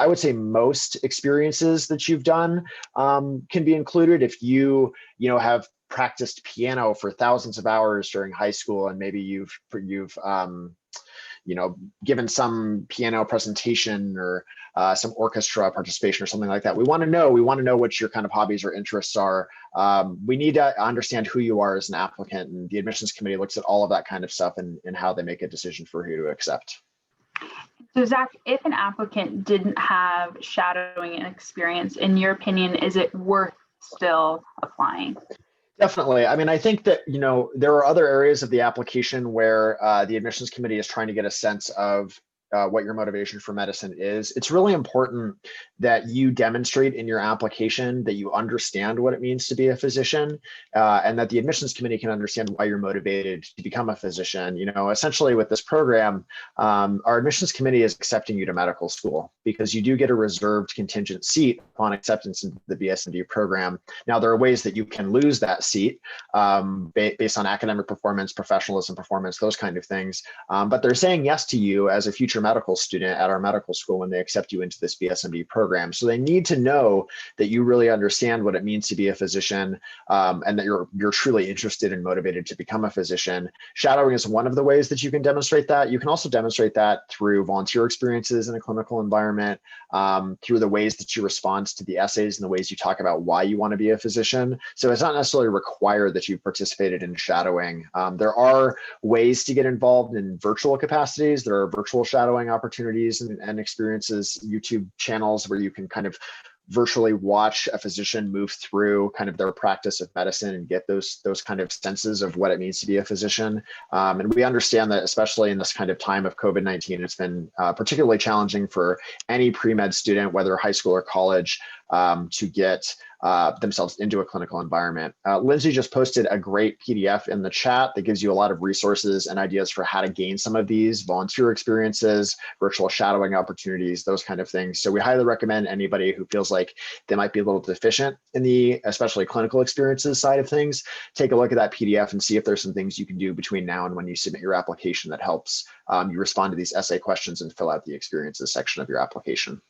would say most experiences that you've done can be included if you have practiced piano for thousands of hours during high school, and maybe you've given some piano presentation or some orchestra participation or something like that. We want to know what your kind of hobbies or interests are. We need to understand who you are as an applicant, and the admissions committee looks at all of that kind of stuff and how they make a decision for who to accept. So Zach, if an applicant didn't have shadowing experience, in your opinion, is it worth still applying? Definitely. I mean, I think that, there are other areas of the application where the admissions committee is trying to get a sense of what your motivation for medicine is. It's really important that you demonstrate in your application that you understand what it means to be a physician, and that the admissions committee can understand why you're motivated to become a physician. Essentially with this program, our admissions committee is accepting you to medical school because you do get a reserved contingent seat upon acceptance into the BSMD program. Now, there are ways that you can lose that seat based on academic performance, professionalism performance, those kind of things. But they're saying yes to you as a future medical student at our medical school when they accept you into this BSMD program. So they need to know that you really understand what it means to be a physician, and that you're truly interested and motivated to become a physician. Shadowing is one of the ways that you can demonstrate that. You can also demonstrate that through volunteer experiences in a clinical environment, through the ways that you respond to the essays and the ways you talk about why you want to be a physician. So it's not necessarily required that you've participated in shadowing. There are ways to get involved in virtual capacities. There are virtual shadowing opportunities and experiences, YouTube channels where you can kind of virtually watch a physician move through kind of their practice of medicine and get those kind of senses of what it means to be a physician. And we understand that, especially in this kind of time of COVID-19, it's been particularly challenging for any pre-med student, whether high school or college, to get themselves into a clinical environment. Lindsay just posted a great PDF in the chat that gives you a lot of resources and ideas for how to gain some of these volunteer experiences, virtual shadowing opportunities, those kind of things. So we highly recommend anybody who feels like they might be a little deficient in the especially clinical experiences side of things, take a look at that PDF and see if there's some things you can do between now and when you submit your application that helps you respond to these essay questions and fill out the experiences section of your application.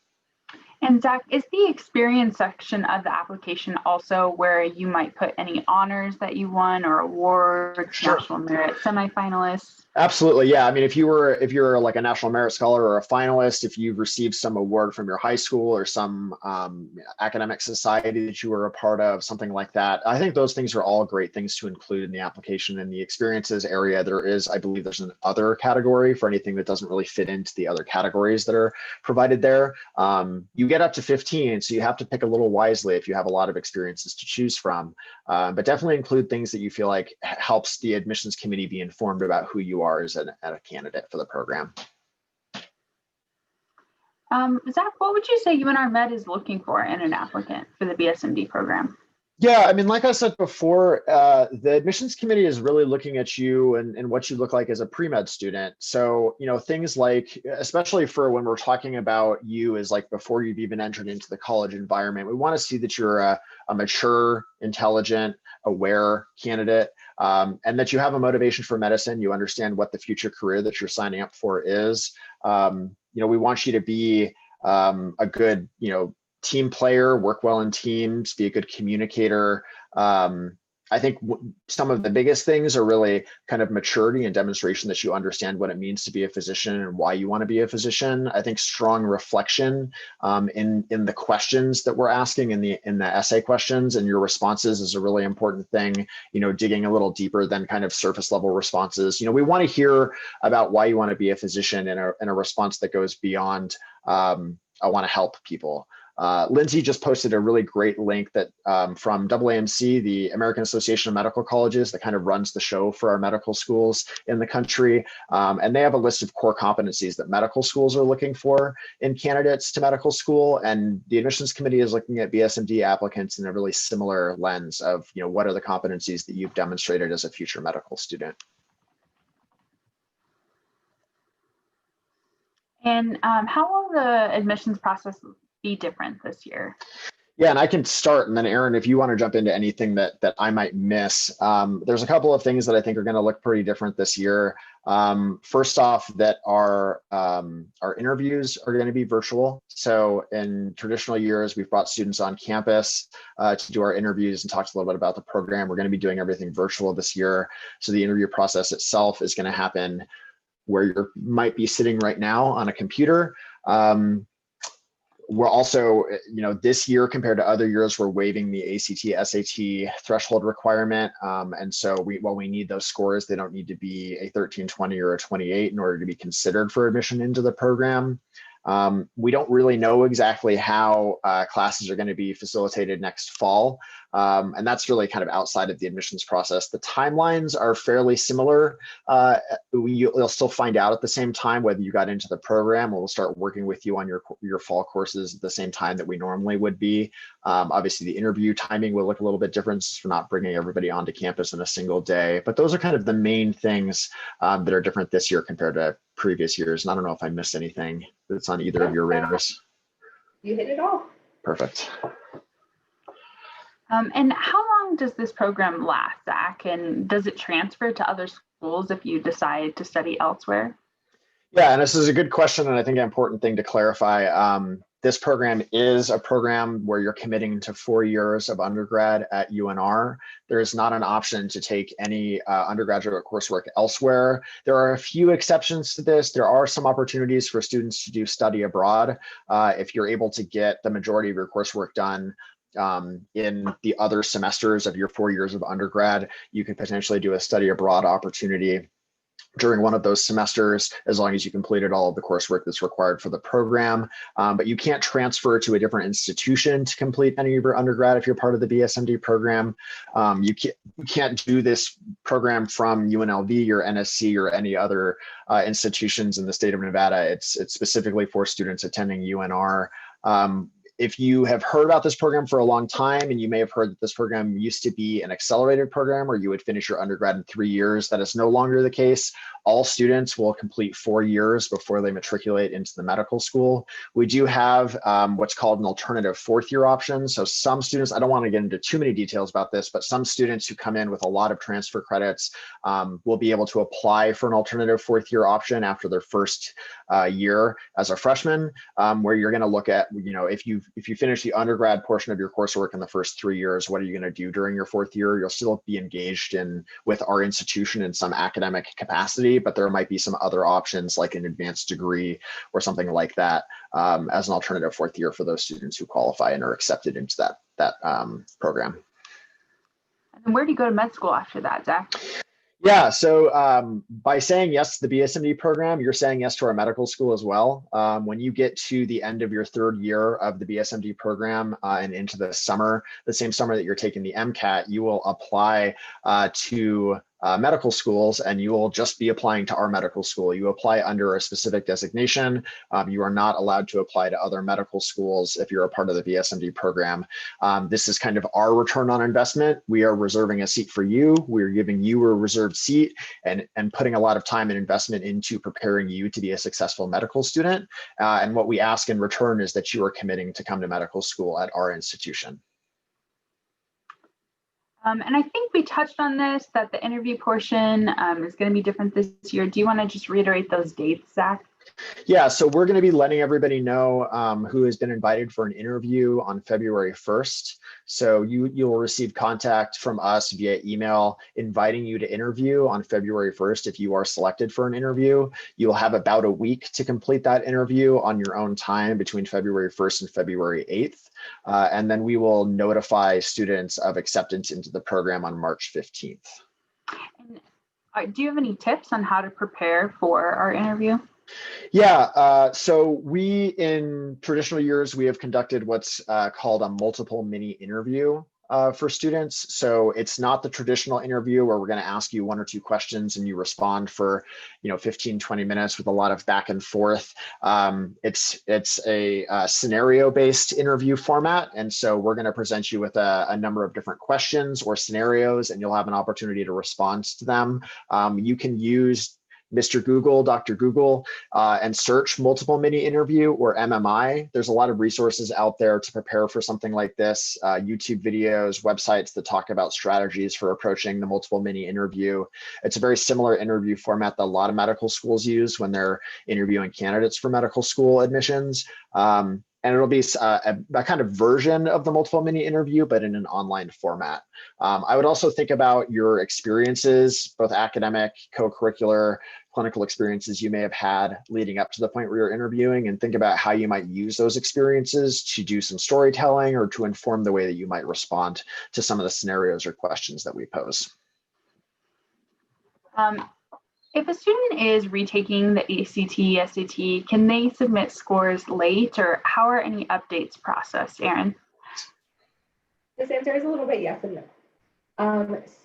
And Zach, is the experience section of the application also where you might put any honors that you won or awards, Sure. national merit semifinalists? Absolutely, yeah. I mean, if you're like a National Merit Scholar or a finalist, if you've received some award from your high school or some academic society that you were a part of, something like that, I think those things are all great things to include in the application. In the experiences area, I believe there's an other category for anything that doesn't really fit into the other categories that are provided there. You get up to 15, so you have to pick a little wisely if you have a lot of experiences to choose from. But definitely include things that you feel like helps the admissions committee be informed about who you are as a candidate for the program. Zach, what would you say UNR Med is looking for in an applicant for the BSMD program? Yeah, I mean, like I said before, the admissions committee is really looking at you and what you look like as a pre-med student. So, things like, especially for when we're talking about you as like before you've even entered into the college environment, we want to see that you're a mature, intelligent, aware candidate, and that you have a motivation for medicine. You understand what the future career that you're signing up for is. We want you to be a good, team player, work well in teams, be a good communicator. I think some of the biggest things are really kind of maturity and demonstration that you understand what it means to be a physician and why you want to be a physician. I think strong reflection in the questions that we're asking in the essay questions and your responses is a really important thing. Digging a little deeper than kind of surface level responses. We want to hear about why you want to be a physician in a response that goes beyond I want to help people. Lindsay just posted a really great link that from AAMC, the American Association of Medical Colleges, that kind of runs the show for our medical schools in the country. And they have a list of core competencies that medical schools are looking for in candidates to medical school. And the admissions committee is looking at BSMD applicants in a really similar lens of, what are the competencies that you've demonstrated as a future medical student. And how will the admissions process be different this year? Yeah, and I can start, and then Aaron, if you want to jump into anything that I might miss, there's a couple of things that I think are going to look pretty different this year. First off, that our interviews are going to be virtual. So in traditional years, we've brought students on campus to do our interviews and talked a little bit about the program. We're going to be doing everything virtual this year. So the interview process itself is going to happen where you might be sitting right now on a computer. We're also, this year compared to other years, we're waiving the ACT, SAT threshold requirement. And so while we need those scores, they don't need to be a 13, 20 or a 28 in order to be considered for admission into the program. We don't really know exactly how classes are going to be facilitated next fall. And that's really kind of outside of the admissions process. The timelines are fairly similar. You'll still find out at the same time whether you got into the program. We'll start working with you on your fall courses at the same time that we normally would be. Obviously, the interview timing will look a little bit different since we're not bringing everybody onto campus in a single day. But those are kind of the main things that are different this year compared to previous years. And I don't know if I missed anything that's on either of your radars. You hit it all. Perfect. And how long does this program last, Zach? And does it transfer to other schools if you decide to study elsewhere? Yeah, and this is a good question, and I think an important thing to clarify. This program is a program where you're committing to 4 years of undergrad at UNR. There is not an option to take any undergraduate coursework elsewhere. There are a few exceptions to this. There are some opportunities for students to do study abroad if you're able to get the majority of your coursework done in the other semesters of your 4 years of undergrad. You could potentially do a study abroad opportunity during one of those semesters, as long as you completed all of the coursework that's required for the program. But you can't transfer to a different institution to complete any of your undergrad if you're part of the BSMD program. You can't do this program from UNLV or NSC or any other institutions in the state of Nevada. It's specifically for students attending UNR. if you have heard about this program for a long time, and you may have heard that this program used to be an accelerated program where you would finish your undergrad in 3 years, that is no longer the case. All students will complete 4 years before they matriculate into the medical school. We do have what's called an alternative 4th year option. So some students, I don't want to get into too many details about this, but some students who come in with a lot of transfer credits will be able to apply for an alternative 4th year option after their first year as a freshman, where you're going to look at, if you finish the undergrad portion of your coursework in the first 3 years, what are you going to do during your 4th year? You'll still be engaged with our institution in some academic capacity, but there might be some other options like an advanced degree or something like that as an alternative 4th year for those students who qualify and are accepted into that program. And where do you go to med school after that, Zach? Yeah, so by saying yes to the BSMD program, you're saying yes to our medical school as well. When you get to the end of your 3rd year of the BSMD program and into the same summer that you're taking the MCAT, you will apply to medical schools, and you will just be applying to our medical school. You apply under a specific designation. You are not allowed to apply to other medical schools if you're a part of the BSMD program. This is kind of our return on investment. We are reserving a seat for you. We're giving you a reserved seat and putting a lot of time and investment into preparing you to be a successful medical student. And what we ask in return is that you are committing to come to medical school at our institution. And I think we touched on this, that the interview portion is going to be different this year. Do you want to just reiterate those dates, Zach? Yeah, so we're going to be letting everybody know who has been invited for an interview on February 1st. So you'll receive contact from us via email inviting you to interview on February 1st if you are selected for an interview. You'll have about a week to complete that interview on your own time between February 1st and February 8th. And then we will notify students of acceptance into the program on March 15th. And, do you have any tips on how to prepare for our interview? Yeah, so in traditional years, we have conducted what's called a multiple mini interview for students. So it's not the traditional interview where we're going to ask you 1 or 2 questions and you respond for 15, 20 minutes with a lot of back and forth. It's a scenario-based interview format. And so we're going to present you with a number of different questions or scenarios, and you'll have an opportunity to respond to them. You can use Mr. Google, Dr. Google, and search multiple mini interview or MMI. There's a lot of resources out there to prepare for something like this, YouTube videos, websites that talk about strategies for approaching the multiple mini interview. It's a very similar interview format that a lot of medical schools use when they're interviewing candidates for medical school admissions. And it'll be a kind of version of the multiple mini interview, but in an online format. I would also think about your experiences, both academic, co-curricular, clinical experiences you may have had leading up to the point where you're interviewing, and think about how you might use those experiences to do some storytelling or to inform the way that you might respond to some of the scenarios or questions that we pose. If a student is retaking the ACT, SAT, can they submit scores late, or how are any updates processed, Erin? This answer is a little bit yes and no.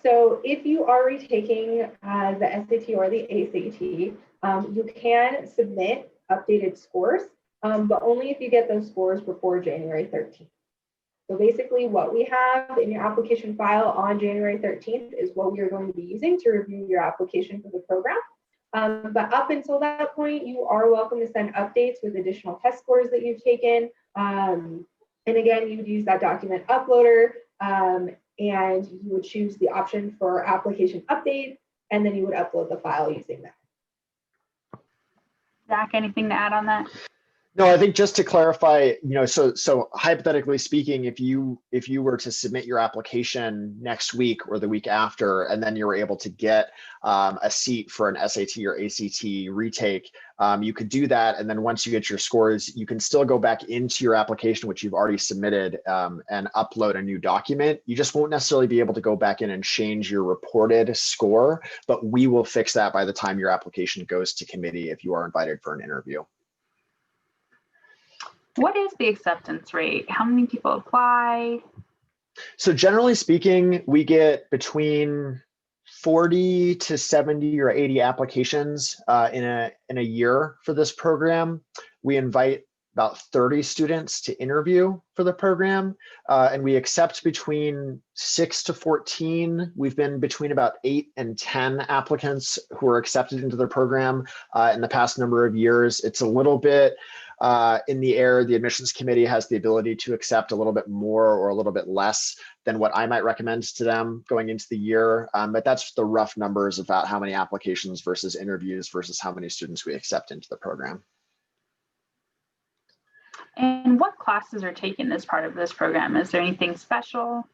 So if you are retaking the SAT or the ACT, you can submit updated scores, but only if you get those scores before January 13th. So basically what we have in your application file on January 13th is what we are going to be using to review your application for the program. But up until that point, you are welcome to send updates with additional test scores that you've taken. And again, you would use that document uploader, and you would choose the option for application update, and then you would upload the file using that. Zach, anything to add on that? No, I think just to clarify, so hypothetically speaking, if you were to submit your application next week or the week after, and then you were able to get a seat for an SAT or ACT retake, you could do that. And then once you get your scores, you can still go back into your application, which you've already submitted, and upload a new document. You just won't necessarily be able to go back in and change your reported score, but we will fix that by the time your application goes to committee if you are invited for an interview. What is the acceptance rate? How many people apply? So generally speaking, we get between 40 to 70 or 80 applications in a year for this program. We invite about 30 students to interview for the program, and we accept between 6 to 14. We've been between about 8 and 10 applicants who are accepted into the program in the past number of years. It's a little bit in the air. The admissions committee has the ability to accept a little bit more or a little bit less than what I might recommend to them going into the year. But that's the rough numbers about how many applications versus interviews versus how many students we accept into the program. And what classes are taken as part of this program? Is there anything special?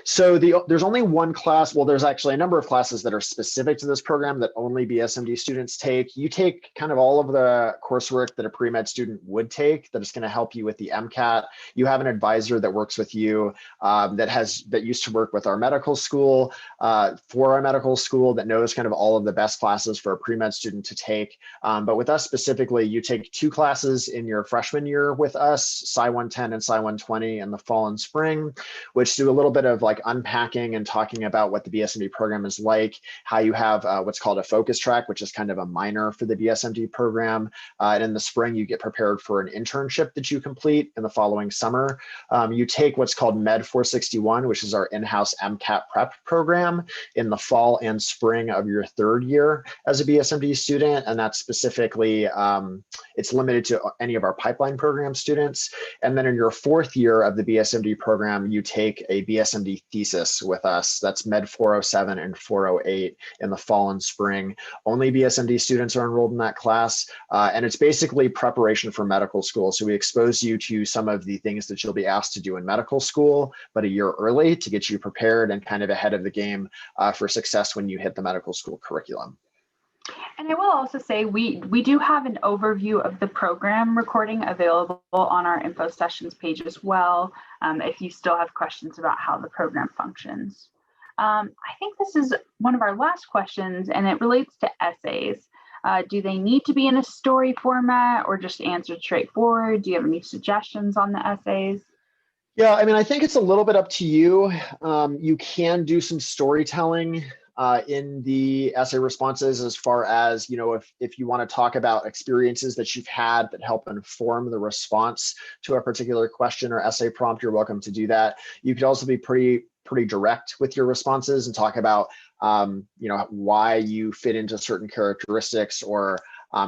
So there's only one class. Well, there's actually a number of classes that are specific to this program that only BSMD students take. You take kind of all of the coursework that a pre-med student would take that is going to help you with the MCAT. You have an advisor that works with you that used to work with our medical school, for our medical school, that knows kind of all of the best classes for a pre-med student to take. But with us specifically, you take 2 classes in your freshman year with us, Sci 110 and Sci 120 in the fall and spring, which do a little bit of like unpacking and talking about what the BSMD program is like, how you have what's called a focus track, which is kind of a minor for the BSMD program. And in the spring, you get prepared for an internship that you complete in the following summer. You take what's called Med 461, which is our in-house MCAT prep program in the fall and spring of your 3rd year as a BSMD student. And that's specifically, it's limited to any of our pipeline program students. And then in your 4th year of the BSMD program, you take a BSMD thesis with us. That's Med 407 and 408 in the fall and spring. Only BSMD students are enrolled in that class. And it's basically preparation for medical school. So we expose you to some of the things that you'll be asked to do in medical school, but a year early to get you prepared and kind of ahead of the game for success when you hit the medical school curriculum. And I will also say we do have an overview of the program recording available on our info sessions page as well, if you still have questions about how the program functions. I think this is one of our last questions, and it relates to essays. Do they need to be in a story format or just answered straightforward? Do you have any suggestions on the essays? Yeah, I mean, I think it's a little bit up to you. You can do some storytelling in the essay responses, as far as, you know, if you want to talk about experiences that you've had that help inform the response to a particular question or essay prompt, you're welcome to do that. You could also be pretty direct with your responses and talk about, you know, why you fit into certain characteristics, or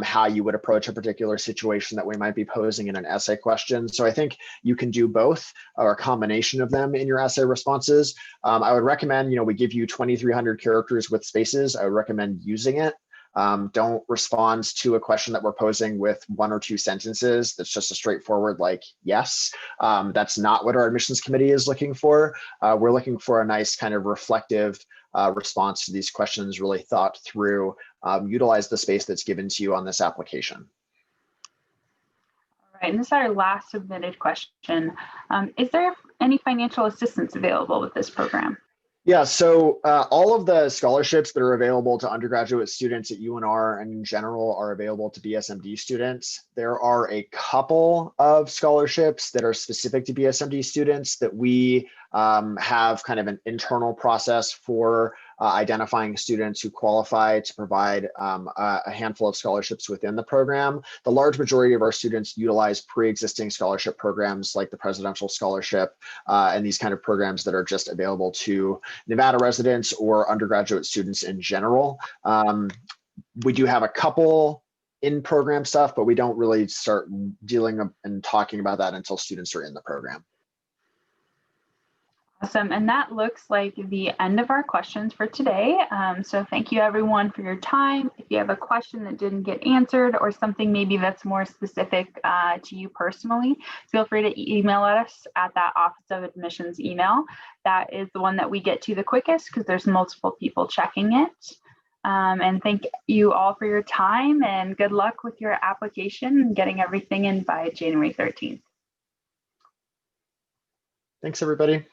how you would approach a particular situation that we might be posing in an essay question. So I think you can do both, or a combination of them in your essay responses. I would recommend, you know, we give you 2,300 characters with spaces. I would recommend using it. Don't respond to a question that we're posing with 1 or 2 sentences. That's just a straightforward, like, yes. That's not what our admissions committee is looking for. We're looking for a nice kind of reflective response to these questions, really thought through, utilize the space that's given to you on this application. All right, and this is our last submitted question. Is there any financial assistance available with this program? Yeah, so all of the scholarships that are available to undergraduate students at UNR and in general are available to BSMD students. There are a couple of scholarships that are specific to BSMD students that we have kind of an internal process for identifying students who qualify to provide a handful of scholarships within the program. The large majority of our students utilize pre-existing scholarship programs like the Presidential Scholarship and these kind of programs that are just available to Nevada residents or undergraduate students in general. We do have a couple in-program stuff, but we don't really start dealing and talking about that until students are in the program. Awesome, and that looks like the end of our questions for today. So thank you everyone for your time. If you have a question that didn't get answered or something maybe that's more specific to you personally, feel free to email us at that Office of Admissions email. That is the one that we get to the quickest because there's multiple people checking it. And thank you all for your time, and good luck with your application and getting everything in by January 13th. Thanks, everybody.